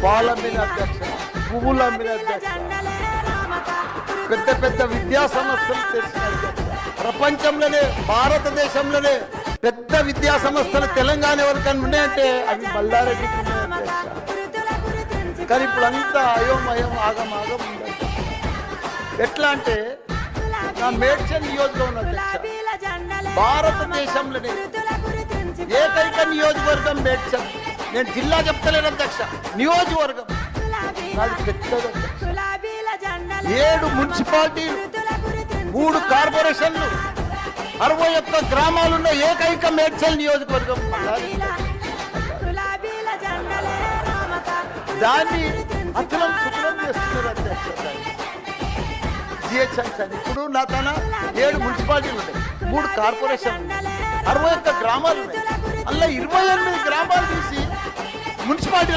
పాలు అమ్మిన అధ్యక్ష, పువ్వులు అమ్మిన అధ్యక్ష, పెద్ద పెద్ద విద్యా సంస్థలు తెరిచిన అధ్యక్ష. ప్రపంచంలోనే భారతదేశంలోనే పెద్ద విద్యా సంస్థలు తెలంగాణ ఎవరికైనా ఉన్నాయంటే అవి మల్లారెడ్డికి ఉన్నాయి అధ్యక్ష. కానీ ఇప్పుడు అంతా అయోమయం ఆగమాగం ఉంది. ఎట్లా అంటే నా మేడ్చల్ నియోజకవర్గం అధ్యక్ష, భారతదేశంలోనే ఏకైక నియోజకవర్గం మేడ్చల్. నేను జిల్లా చెప్తలేను అధ్యక్ష, నియోజకవర్గం నాది పెద్దది అధ్యక్ష. 7 మున్సిపాలిటీలు, 3 కార్పొరేషన్లు, 61 గ్రామాలున్న ఏకైక మేడ్చల్ నియోజకవర్గం. దాన్ని అతలం శుభ్రం చేస్తున్నారు అధ్యక్ష. జిహెచ్ఎంసీ అని ఇప్పుడు నా తన 7 మున్సిపాలిటీలు ఉన్నాయి, 3 కార్పొరేషన్లు, 61 గ్రామాలు ఉన్నాయి. అలా 28 గ్రామాలు తీసి మున్సిపాలిటీ